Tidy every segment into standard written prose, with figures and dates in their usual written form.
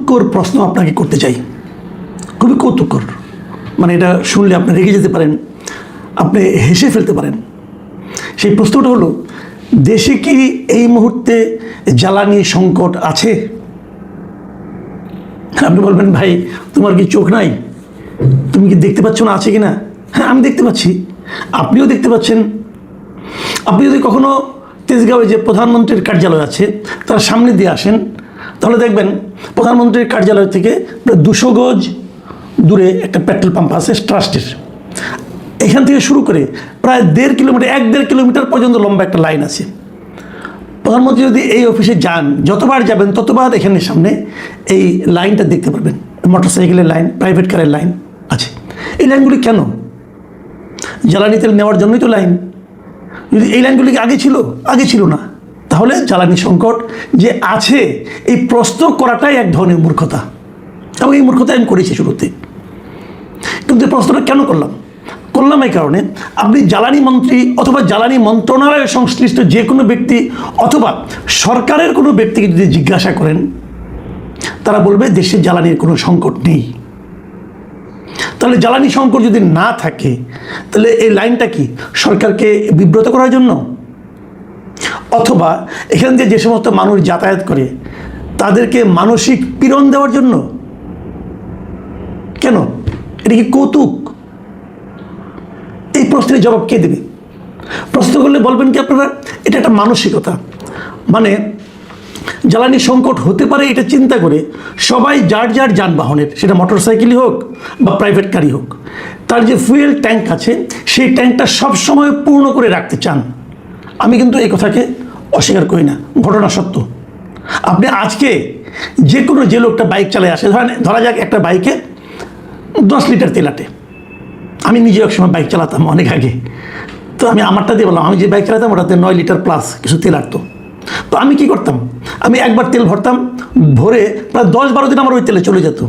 কৌতুককর প্রশ্ন আপনাকে করতে চাই, খুবই কৌতুককর। মানে এটা শুনলে আপনি রেগে যেতে পারেন, আপনি হেসে ফেলতে পারেন। সেই প্রশ্নটা হলো, দেশে কি এই মুহূর্তে জ্বালানি সংকট আছে? আপনি বলবেন, ভাই তোমার কি চোখ নাই? তুমি কি দেখতে পাচ্ছ না আছে কি না? হ্যাঁ, আমি দেখতে পাচ্ছি, আপনিও দেখতে পাচ্ছেন। আপনি যদি কখনো তেজগাঁওয়ে যে প্রধানমন্ত্রীর কার্যালয় আছে তার সামনে দিয়ে আসেন, তাহলে দেখবেন প্রধানমন্ত্রীর কার্যালয় থেকে প্রায় 200 গজ দূরে একটা পেট্রোল পাম্প আছে ট্রাস্টের। এখান থেকে শুরু করে প্রায় 1.5 কিলোমিটার 1.5 কিলোমিটার পর্যন্ত লম্বা একটা লাইন আছে। প্রধানমন্ত্রী যদি এই অফিসে যান, যতবার যাবেন ততবার এখানে সামনে এই লাইনটা দেখতে পারবেন। মোটরসাইকেলের লাইন, প্রাইভেট কারের লাইন আছে। এই লাইনগুলি কেন? জ্বালানি তেল নেওয়ার জন্যই তো লাইন। যদি এই লাইনগুলি আগে ছিল? আগে ছিল না। তাহলে জ্বালানি সংকট যে আছে এই প্রশ্ন করাটাই এক ধরনের মূর্খতা, এবং এই মূর্খতা আমি করেছি শুরুতে। কিন্তু এই প্রশ্নটা কেন করলাম এই কারণে, আপনি জ্বালানি মন্ত্রী অথবা জ্বালানি মন্ত্রণালয়ের সংশ্লিষ্ট যে কোনো ব্যক্তি অথবা সরকারের কোনো ব্যক্তিকে যদি জিজ্ঞাসা করেন, তারা বলবে দেশে জ্বালানির কোনো সংকট নেই। তাহলে জ্বালানি সংকট যদি না থাকে, তাহলে এই লাইনটা কি সরকারকে বিব্রত করার জন্য, অথবা এখান দিয়ে যে সমস্ত মানুষ যাতায়াত করে তাদেরকে মানসিক পীড়ন দেওয়ার জন্য? কেন? এটা কি কৌতুক? এই প্রশ্নের জবাব কে দেবে? প্রশ্ন করলে বলবেন কি আপনারা, এটা একটা মানসিকতা। মানে জ্বালানি সংকট হতে পারে এটা চিন্তা করে সবাই যার যার যানবাহনের, সেটা মোটরসাইকেলই হোক বা প্রাইভেট গাড়ি হোক, তার যে ফুয়েল ট্যাঙ্ক আছে সেই ট্যাঙ্কটা সবসময় পূর্ণ করে রাখতে চান। আমি কিন্তু এই কথাকে অস্বীকার করি না, ঘটনা সত্য। আপনি আজকে যে লোকটা বাইক চালায় আসে, ধরা যাক একটা বাইকে 10 লিটার তেল আটে। আমি নিজে এক সময় বাইক চালাতাম অনেক আগে, তো আমি আমারটা দিয়ে বললাম, আমি যে বাইক চালাতাম ওটাতে 9 লিটার প্লাস কিছু তেল আটতো। তো আমি কি করতাম, আমি একবার তেল ভরতাম, ভরে প্রায় 10-12 দিন আমার ওই তেলে চলে যেত।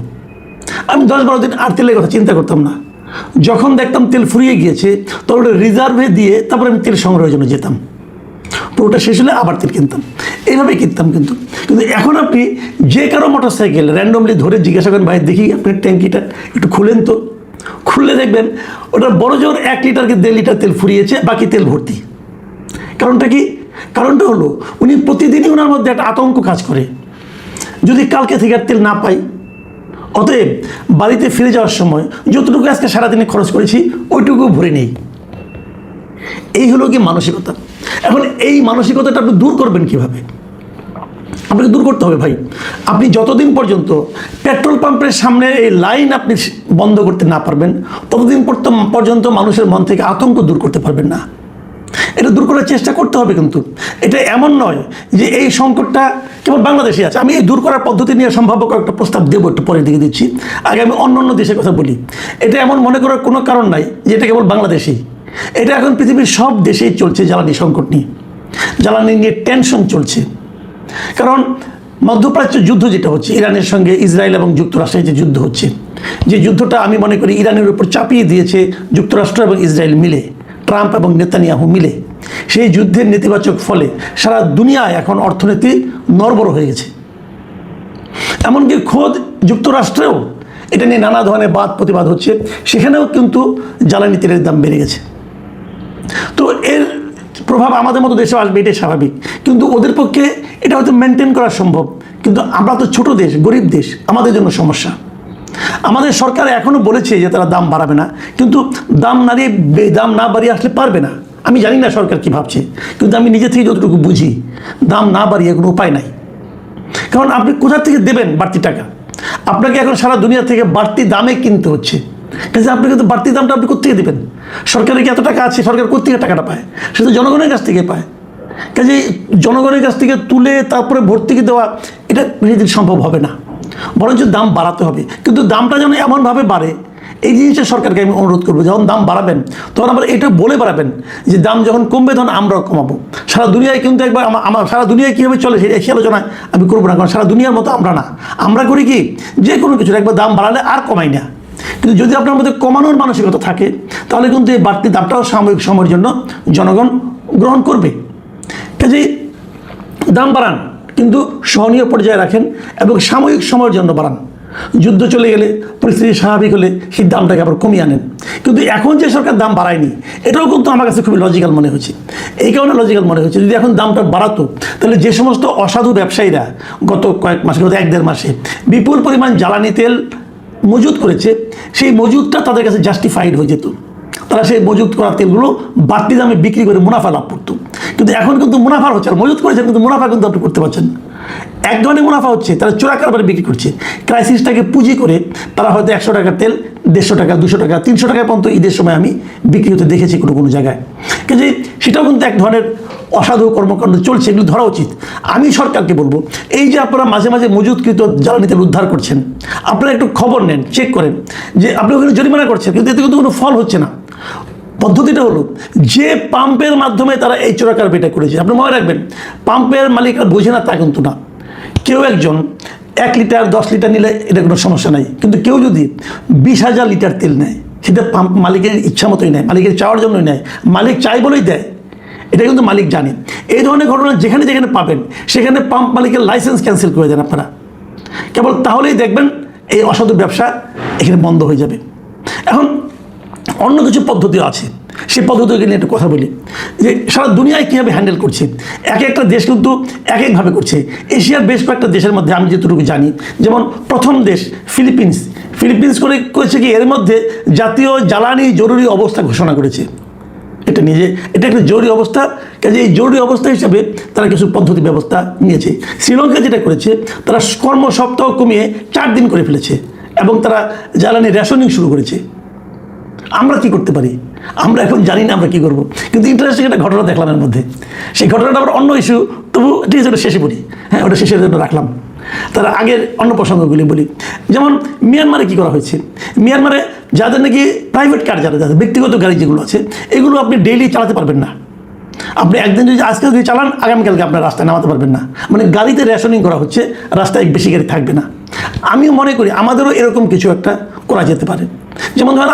আমি 10-12 দিন আর তেলের কথা চিন্তা করতাম না। যখন দেখতাম তেল ফুরিয়ে গিয়েছে, তখন ওটা রিজার্ভে দিয়ে তারপরে আমি তেল সংগ্রহের জন্য যেতাম। পুরোটা শেষ হলে আবার তেল কিনতাম, এইভাবেই কিনতাম। কিন্তু এখন আপনি যে কারো মোটরসাইকেল র্যান্ডমলি ধরে জিজ্ঞাসা করেন, ভাই দেখি আপনার ট্যাঙ্কিটা একটু খুলেন তো, খুললে দেখবেন ওটা বড় জোর 1 লিটারকে 1.5 লিটার তেল ফুরিয়েছে, বাকি তেল ভর্তি। কারণটা কি? কারণটা হলো উনি প্রতিদিনই ওনার মধ্যে একটা আতঙ্ক কাজ করে, যদি কালকে থেকে আর তেল না পাই। অতএব বাড়িতে ফিরে যাওয়ার সময় যতটুকু আজকে সারাদিনে খরচ করেছি ওইটুকু ভরে নেই। এই হলো কি মানসিকতা। এখন এই মানসিকতাটা আপনি দূর করবেন কিভাবে? আপনাকে দূর করতে হবে ভাই, আপনি যতদিন পর্যন্ত পেট্রোল পাম্পের সামনে এই লাইন আপনি বন্ধ করতে না পারবেন, ততদিন পর্যন্ত মানুষের মন থেকে আতঙ্ক দূর করতে পারবেন না। এটা দূর করার চেষ্টা করতে হবে। কিন্তু এটা এমন নয় যে এই সংকটটা কেবল বাংলাদেশে আছে। আমি এই দূর করার পদ্ধতি নিয়ে সম্ভাব্য একটা প্রস্তাব দেবো, একটু পরে দিকে দিচ্ছি। আগে আমি অন্য দেশের কথা বলি। এটা এমন মনে করার কোনো কারণ নাই যে এটা কেবল বাংলাদেশেই। এটা এখন পৃথিবীর সব দেশেই চলছে জ্বালানি সংকট নিয়ে, জ্বালানি নিয়ে টেনশন চলছে। কারণ মধ্যপ্রাচ্য যুদ্ধ যেটা হচ্ছে, ইরানের সঙ্গে ইসরায়েল এবং যুক্তরাষ্ট্রের যে যুদ্ধ হচ্ছে, যে যুদ্ধটা আমি মনে করি ইরানের উপর চাপিয়ে দিয়েছে যুক্তরাষ্ট্র এবং ইসরায়েল মিলে, ট্রাম্প এবং নেতানিয়াহু মিলে। সেই যুদ্ধের নেতিবাচক ফলে সারা দুনিয়ায় এখন অর্থনীতি নড়বড় হয়ে গেছে। এমনকি খোদ যুক্তরাষ্ট্রেও এটা নিয়ে নানা ধরনের প্রতিবাদ হচ্ছে, সেখানেও কিন্তু জ্বালানি তেলের দাম বেড়ে গেছে। তো এর প্রভাব আমাদের মতো দেশে আসবে, এটাই স্বাভাবিক। কিন্তু ওদের পক্ষে এটা হয়তো মেনটেন করা সম্ভব, কিন্তু আমরা তো ছোট দেশ, গরিব দেশ, আমাদের জন্য সমস্যা। আমাদের সরকার এখনও বলেছে যে তারা দাম বাড়াবে না, কিন্তু দাম না বাড়িয়ে আসলে পারবে না। আমি জানি না সরকার কী ভাবছে, কিন্তু আমি নিজে থেকে যতটুকু বুঝি, দাম না বাড়িয়ে কোনো উপায় নাই। কারণ আপনি কোথা থেকে দেবেন বাড়তি টাকা? আপনাকে এখন সারা দুনিয়া থেকে বাড়তি দামে কিনতে হচ্ছে, কাজে আপনাকে তো বাড়তি দামটা আপনি কোথেকে দেবেন? সরকারের কি এত টাকা আছে? সরকার কোথেকে টাকাটা পায়? সে তো জনগণের কাছ থেকে পায়। কাজে জনগণের কাছ থেকে তুলে তারপরে ভর্তুকি দেওয়া, এটা নিজেদের সম্ভব হবে না। বরঞ্চ দাম বাড়াতে হবে, কিন্তু দামটা যেন এমনভাবে বাড়ে, এই জিনিসটা সরকারকে আমি অনুরোধ করবো। যখন দাম বাড়াবেন তখন আবার এটা বলে বাড়াবেন যে দাম যখন কমবে তখন আমরাও কমাবো। সারা দুনিয়ায় কিন্তু একবার আমার সারা দুনিয়ায় কীভাবে চলে সেই আলোচনা আমি করবো না, কারণ সারা দুনিয়ার মতো আমরা না। আমরা করি কি, যে কোনো কিছুর একবার দাম বাড়ালে আর কমাই না। কিন্তু যদি আপনার মধ্যে কমানোর মানসিকতা থাকে, তাহলে কিন্তু এই বাড়তি দামটাও সাময়িক সময়ের জন্য জনগণ গ্রহণ করবে। কাজেই দাম বাড়ান, কিন্তু সহনীয় পর্যায়ে রাখেন এবং সাময়িক সময়ের জন্য বাড়ান। যুদ্ধ চলে গেলে, পরিস্থিতি স্বাভাবিক হলে সেই দামটাকে আবার কমিয়ে আনেন। কিন্তু এখন যে সরকার দাম বাড়ায়নি, এটাও কিন্তু আমার কাছে খুবই লজিক্যাল মনে হয়েছে। এই কারণে লজিক্যাল মনে হচ্ছে, যদি এখন দামটা বাড়াতো তাহলে যে সমস্ত অসাধু ব্যবসায়ীরা গত কয়েক মাসে, গত 1-1.5 মাসে বিপুল পরিমাণ জ্বালানি তেল মজুত করেছে, সেই মজুতটা তাদের কাছে জাস্টিফাইড হয়ে যেত। তারা সেই মজুত করা তেলগুলো বাড়তি দামে বিক্রি করে মুনাফা লাভ করতো। কিন্তু এখন কিন্তু মুনাফা হচ্ছে না, মজুত করেছেন কিন্তু মুনাফা কিন্তু আপনি করতে পারছেন। এক ধরনের মুনাফা হচ্ছে, তারা চোরা কারবারে বিক্রি করছে। ক্রাইসিসটাকে পুঁজি করে তারা হয়তো 100 টাকার তেল 150 টাকা, 200 টাকা, 300 টাকা পর্যন্ত ঈদের সময় আমি বিক্রি হতে দেখেছি কোনো কোনো জায়গায়। কিন্তু সেটাও কিন্তু এক ধরনের অসাধু কর্মকাণ্ড চলছে, এগুলো ধরা উচিত। আমি সরকারকে বলবো, এই যে আপনারা মাঝে মাঝে মজুতকৃত জ্বালানি তেল উদ্ধার করছেন, আপনারা একটু খবর নেন, চেক করেন যে আপনি ওখানে জরিমানা করছেন, কিন্তু এতে কিন্তু কোনো ফল হচ্ছে না। পদ্ধতিটা হলো যে পাম্পের মাধ্যমে তারা এই চোরা কারবারটা করেছে, আপনি মনে রাখবেন, পাম্পের মালিক আর বোঝে না তা কিন্তু না। কেউ একজন 1 লিটার 10 লিটার নিলে এটা কোনো সমস্যা নাই, কিন্তু কেউ যদি 20,000 লিটার তেল নেয়, সেটা পাম্প মালিকের ইচ্ছা মতোই নেয়, মালিকের চাওয়ার জন্যই নেয়, মালিক চাই বলেই দেয়, এটা কিন্তু মালিক জানে। এই ধরনের ঘটনা যেখানে যেখানে পাবেন সেখানে পাম্প মালিকের লাইসেন্স ক্যান্সেল করে দেন আপনারা, কেবল তাহলেই দেখবেন এই অসাধু ব্যবসা এখানে বন্ধ হয়ে যাবে। এখন অন্য কিছু পদ্ধতিও আছে, সেই পদ্ধতিকে নিয়ে একটু কথা বলি যে সারা দুনিয়ায় কীভাবে হ্যান্ডেল করছে। এক একটা দেশ কিন্তু এক একভাবে করছে। এশিয়ার বেশ কয়েকটা দেশের মধ্যে আমি যেটুকু জানি, যেমন প্রথম দেশ ফিলিপিন্স করেছে কি, এর মধ্যে জাতীয় জ্বালানি জরুরি অবস্থা ঘোষণা করেছে। এটা একটা জরুরি অবস্থা, কাজে এই জরুরি অবস্থা হিসাবে তারা কিছু পদ্ধতি ব্যবস্থা নিয়েছে। শ্রীলঙ্কা যেটা করেছে, তারা কর্ম সপ্তাহ কমিয়ে 4 দিন করে ফেলেছে এবং তারা জ্বালানি রেশনিং শুরু করেছে। আমরা কি করতে পারি? আমরা এখন জানি না আমরা কি করব, কিন্তু ইন্টারেস্টিং একটা ঘটনা দেখলাম এর মধ্যে। সেই ঘটনাটা আবার অন্য ইস্যু, তবু ঠিক আছে, ওটা শেষে পড়ি। হ্যাঁ, ওটা শেষের জন্য রাখলাম। তার আগের অন্য প্রসঙ্গগুলি বলি। যেমন মিয়ানমারে কি করা হয়েছে, মিয়ানমারে যাদের নাকি প্রাইভেট কার, যাদের ব্যক্তিগত গাড়ি যেগুলো আছে, এগুলো আপনি ডেইলি চালাতে পারবেন না। আপনি একদিন যদি আজকে যদি চালান, আগামীকালকে আপনার রাস্তায় নামাতে পারবেন না। মানে গাড়িতে রেশনিং করা হচ্ছে, রাস্তায় বেশি গাড়ি থাকবে না। আমি মনে করি আমাদেরও এরকম কিছু একটা করা যেতে পারে। যেমন ধরেন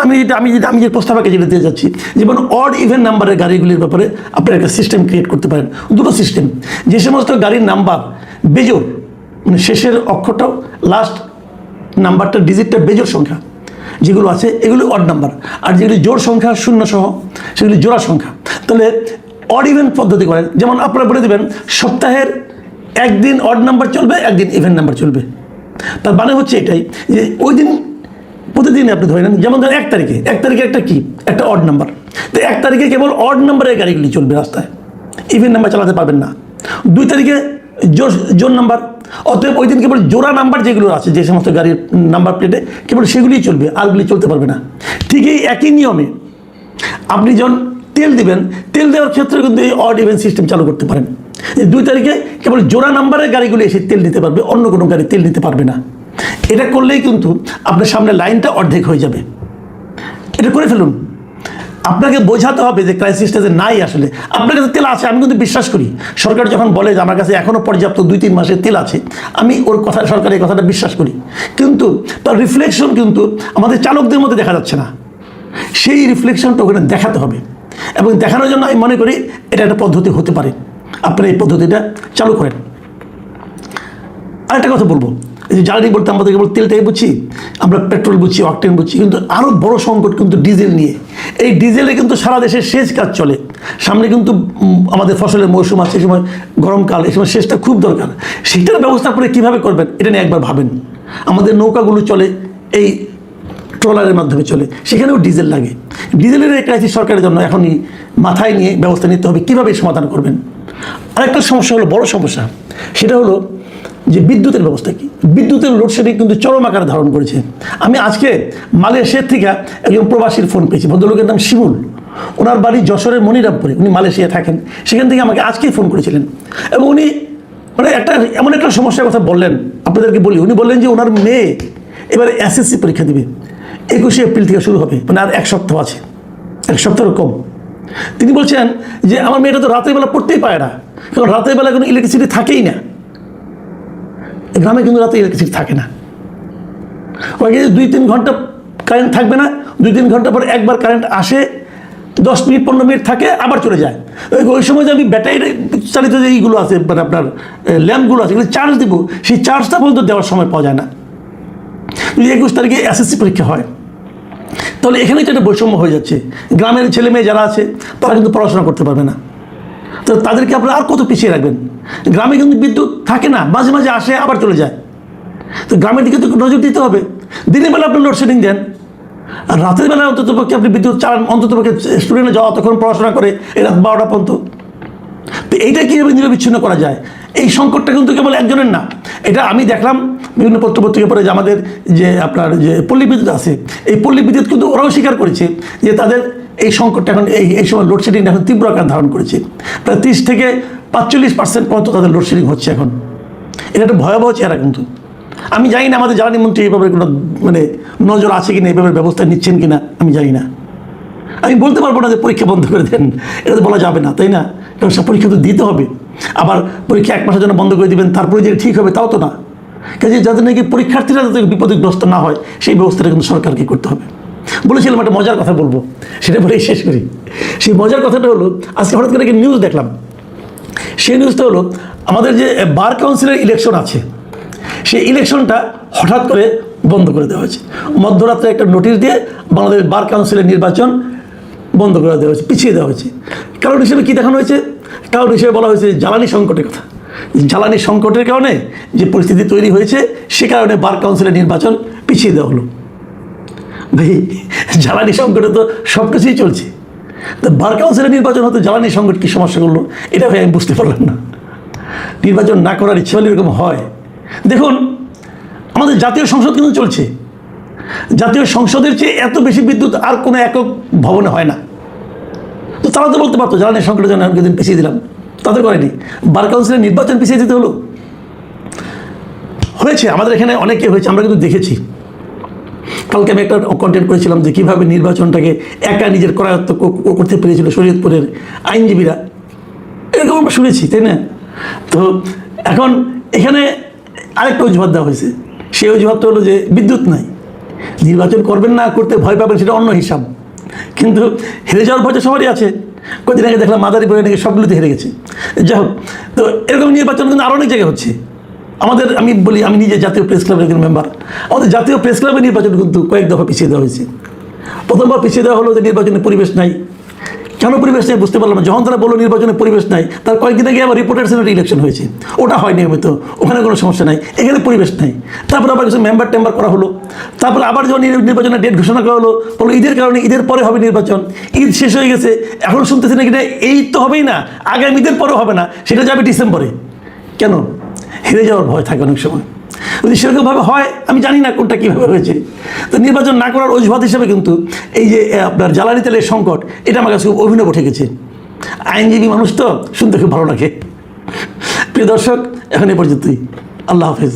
আমি যে প্রস্তাবকে যেটা দিয়ে যাচ্ছি, যেমন অড ইভেন নাম্বারের গাড়িগুলির ব্যাপারে আপনারা একটা সিস্টেম ক্রিয়েট করতে পারেন। দুটো সিস্টেম, যে সমস্ত গাড়ির নাম্বার বেজোড়, মানে শেষের অক্ষরটাও লাস্ট নাম্বারটা ডিজিটটা বেজোড় সংখ্যা যেগুলো আছে, এগুলো অড নাম্বার, আর যেগুলি জোড় সংখ্যা 0 সহ সেগুলি জোড়া সংখ্যা। তাহলে অড ইভেন পদ্ধতি করেন, যেমন আপনারা বলে দেবেন সপ্তাহের একদিন অড নাম্বার চলবে, একদিন ইভেন নাম্বার চলবে। তার মানে হচ্ছে এটাই যে ওই দিন প্রতিদিন আপনি ধরে নেন, যেমন ধরেন 1 তারিখে একটা অড নাম্বার, তো 1 তারিখে কেবল অড নাম্বারের গাড়িগুলি চলবে রাস্তায়, ইভেন নাম্বার চালাতে পারবেন না। 2 তারিখে জোর নাম্বার, অতএব ওই দিন কেবল জোড়া নাম্বার যেগুলো আছে, যে সমস্ত গাড়ির নাম্বার প্লেটে, কেবল সেগুলিই চলবে, আরগুলি চলতে পারবে না। ঠিক এই একই নিয়মে আপনি যখন তেল দিবেন, তেল দেওয়ার ক্ষেত্রে কিন্তু এই অড ইভেন সিস্টেম চালু করতে পারেন। 2 তারিখে কেবল জোড়া নাম্বারের গাড়িগুলি এসে তেল দিতে পারবে, অন্য কোনো গাড়ি তেল দিতে পারবে না। এটা করলেই কিন্তু আপনার সামনে লাইনটা অর্ধেক হয়ে যাবে। এটা করে ফেলুন। আপনাকে বোঝাতে হবে যে ক্রাইসিসটা যে নাই, আসলে আপনার কাছে তেল আছে। আমি কিন্তু বিশ্বাস করি, সরকার যখন বলে যে আমার কাছে এখনও পর্যাপ্ত 2-3 মাসের তেল আছে, আমি ওর কথা, সরকার এই কথাটা বিশ্বাস করি, কিন্তু তার রিফ্লেকশন কিন্তু আমাদের চালকদের মধ্যে দেখা যাচ্ছে না। সেই রিফ্লেকশনটা ওখানে দেখাতে হবে, এবং দেখানোর জন্য আমি মনে করি এটা একটা পদ্ধতি হতে পারে। আপনারা এই পদ্ধতিটা চালু করেন। আরেকটা কথা বলবো, এই যে জ্বালানি বলতে আমরা কেবল তেলটাই বুঝছি, আমরা পেট্রোল বুঝছি, অকটেন বুঝছি, কিন্তু আরও বড় সংকট কিন্তু ডিজেল নিয়ে। এই ডিজেলে কিন্তু সারা দেশে সেচ কাজ চলে, সামনে কিন্তু আমাদের ফসলের মৌসুম আছে, এই সময় গরমকাল, এই সময় সেচটা খুব দরকার। সেটার ব্যবস্থা করে কীভাবে করবেন, এটা নিয়ে একবার ভাবেন। আমাদের নৌকাগুলো চলে এই ট্রলারের মাধ্যমে চলে, সেখানেও ডিজেল লাগে। ডিজেলের এই ক্রাইসিস সরকারের জন্য এখনই মাথায় নিয়ে ব্যবস্থা নিতে হবে, কীভাবে সমাধান করবেন। আরেকটা সমস্যা হলো, বড় সমস্যা, সেটা হলো যে বিদ্যুতের ব্যবস্থা কি। বিদ্যুতের লোডশেডিং কিন্তু চরম আকারে ধারণ করেছে। আমি আজকে মালয়েশিয়ার থেকে একজন প্রবাসীর ফোন পেয়েছি, ভদ্রলোকের নাম শিমুল, ওনার বাড়ি যশোরের মনিরামপুরে, উনি মালয়েশিয়া থাকেন। সেখান থেকে আমাকে আজকেই ফোন করেছিলেন, এবং উনি মানে এমন একটা সমস্যার কথা বললেন, আপনাদেরকে বলি। উনি বললেন যে ওনার মেয়ে এবারে SSC পরীক্ষা দিবে, 21শে এপ্রিল থেকে শুরু হবে, মানে আর 1 সপ্তাহ আছে, 1 সপ্তাহের কম। তিনি বলছেন যে আমার মেয়েটা তো রাতের বেলা পড়তেই পারে না, কারণ রাতের বেলা কোনো ইলেকট্রিসিটি থাকেই না। গ্রামে কিন্তু রাতে ইলেকট্রিসিটি থাকে না, ওই 2-3 ঘন্টা কারেন্ট থাকবে না, 2-3 ঘন্টা পর একবার কারেন্ট আসে, 10 মিনিট 15 মিনিট থাকে আবার চলে যায়। ওই সময় যে আমি ব্যাটারি চালিত যে এইগুলো আছে মানে আপনার ল্যাম্পগুলো আছে এগুলো চার্জ দেবো, সেই চার্জটা পর্যন্ত দেওয়ার সময় পাওয়া যায় না। যদি 21 তারিখে এসএসসি পরীক্ষা হয় তাহলে এখানে তো একটা বৈষম্য হয়ে যাচ্ছে। গ্রামের ছেলে মেয়ে যারা আছে তারা কিন্তু পড়াশোনা করতে পারবে না, তো তাদেরকে আপনারা আর কত পিছিয়ে রাখবেন? গ্রামে কিন্তু বিদ্যুৎ থাকে না, মাঝে মাঝে আসে আবার চলে যায়। তো গ্রামের দিকে তো নজর দিতে হবে। দিনের বেলা আপনি লোডশেডিং দেন, আর রাতের বেলা অন্তত পক্ষে আপনি বিদ্যুৎ চালান, অন্তত পক্ষে স্টুডেন্টরা যাওয়া তখন পড়াশোনা করে এই রাত 12টা পর্যন্ত। তো এইটা কীভাবে নিরবিচ্ছিন্ন করা যায়? এই সংকটটা কিন্তু কেবল একজনের না, এটা আমি দেখলাম বিভিন্ন পত্রপত্রিকা পরে যে আমাদের যে আপনার যে পল্লী বিদ্যুৎ আছে, এই পল্লী বিদ্যুৎ কিন্তু ওরাও স্বীকার করেছে যে তাদের এই সংকটটা এখন এই সময় লোডশেডিংটা এখন তীব্র আকার ধারণ করেছে। প্রায় 30 থেকে 45% পর্যন্ত তাদের লোডশেডিং হচ্ছে এখন। এটা একটা ভয়াবহ চেহারা কিন্তু। আমি জানি না আমাদের জ্বালানি মন্ত্রী এইভাবে কোনো মানে নজর আছে কিনা, এইভাবে ব্যবস্থা নিচ্ছেন কিনা আমি জানি না। আমি বলতে পারবো না যে পরীক্ষা বন্ধ করে দেন, এটা তো বলা যাবে না, তাই না? কারণ সব পরীক্ষা তো দিতে হবে। আবার পরীক্ষা 1 মাসের জন্য বন্ধ করে দিবেন, তারপরে যে ঠিক হবে তাও তো না। কাজে যাদের নাকি পরীক্ষার্থীরা যাতে বিপদগ্রস্ত না হয় সেই ব্যবস্থাটা কিন্তু সরকারকে করতে হবে। বলেছিলাম একটা মজার কথা বলবো, সেটা বলেই শেষ করি। সেই মজার কথাটা হলো, আজকে হঠাৎ করে একটা নিউজ দেখলাম। সেই নিউজটা হলো আমাদের যে বার কাউন্সিলের ইলেকশন আছে, সেই ইলেকশনটা হঠাৎ করে বন্ধ করে দেওয়া হয়েছে। মধ্যরাত্রে একটা নোটিশ দিয়ে বাংলাদেশ বার কাউন্সিলের নির্বাচন বন্ধ করে দেওয়া হয়েছে, পিছিয়ে দেওয়া হয়েছে। কারণ হিসেবে কী দেখানো হয়েছে? কারণ হিসেবে বলা হয়েছে জ্বালানি সংকটের কথা। জ্বালানি সংকটের কারণে যে পরিস্থিতি তৈরি হয়েছে সে কারণে বার কাউন্সিলের নির্বাচন পিছিয়ে দেওয়া হলো। ভাই, জ্বালানি সংকটে তো সব কিছুই চলছে, তো বার কাউন্সিলের নির্বাচন হতে জ্বালানি সংকট কী সমস্যা করলো এটা ভাই আমি বুঝতে পারলাম না। নির্বাচন না করার ইচ্ছা হলে এরকম হয়। দেখুন, আমাদের জাতীয় সংসদ কিন্তু চলছে। জাতীয় সংসদের চেয়ে এত বেশি বিদ্যুৎ আর কোনো একক ভবনে হয় না। তো তারা তো বলতে পারতো জ্বালানি সংকটের জন্য কিছুদিন পিছিয়ে দিলাম, তাদের করেনি। বার কাউন্সিলের নির্বাচন পিছিয়ে দিতে হলো। হয়েছে আমাদের এখানে অনেকে হয়েছে, আমরা কিন্তু দেখেছি। কালকে আমি একটা কন্টেন্ট করেছিলাম যে কীভাবে নির্বাচনটাকে একা নিজের করায়ত্ত করতে পেরেছিল শরীয়তপুরের আইনজীবীরা, এরকম আমরা শুনেছি, তাই না? তো এখন এখানে আরেকটা অজুহাত দেওয়া হয়েছে। সেই অজুহাতটা হলো যে বিদ্যুৎ নাই, নির্বাচন করবেন না, করতে ভয় পাবেন, সেটা অন্য হিসাব। কিন্তু হেরে যাওয়ার ভয়টা সবারই আছে। কদিন আগে দেখলাম মাদারীপুরে নাকি সবগুলোতে হেরে গেছে। যাই হোক, তো এরকম নির্বাচন কিন্তু আরও অনেক জায়গায় হচ্ছে। আমাদের আমি বলি, আমি নিজে জাতীয় প্রেস ক্লাবের একজন মেম্বার। আমাদের জাতীয় প্রেস ক্লাবের নির্বাচন কিন্তু কয়েক দফা পিছিয়ে দেওয়া হয়েছে। প্রথমবার পিছিয়ে দেওয়া হলো যে নির্বাচনের পরিবেশ নাই। কেন পরিবেশ নেই বুঝতে পারলাম না। যখন তারা বললো নির্বাচনের পরিবেশ নাই, তার কয়েকদিন আগে আবার রিপোর্টার সেনেট ইলেকশন হয়েছে, ওটা হয় নিয়মিত, ওখানে কোনো সমস্যা নাই, এখানে পরিবেশ নাই। তারপর আবার কিছু মেম্বার টেম্বার করা হলো। তারপর আবার যখন নির্বাচনের ডেট ঘোষণা করা হলো, বলো ঈদের কারণে ঈদের পরে হবে নির্বাচন। ঈদ শেষ হয়ে গেছে, এখন শুনতেছি নাকি না এই তো হবেই না, আগামী ঈদের পরেও হবে না, সেটা যাবে ডিসেম্বরে। কেন? হেরে যাওয়ার ভয় থাকে অনেক সময়। যদি সেরকমভাবে হয়, আমি জানি না কোনটা কীভাবে হয়েছে। তো নির্বাচন না করার অজুহাত হিসেবে কিন্তু এই যে আপনার জ্বালানি তেলের সংকট, এটা আমার কাছে খুব অভিনব ঠেকেছে। আইনজীবী মানুষ তো শুনতে খুব ভালো লাগে। প্রিয় দর্শক, এখন এ পর্যন্তই। আল্লাহ হাফেজ।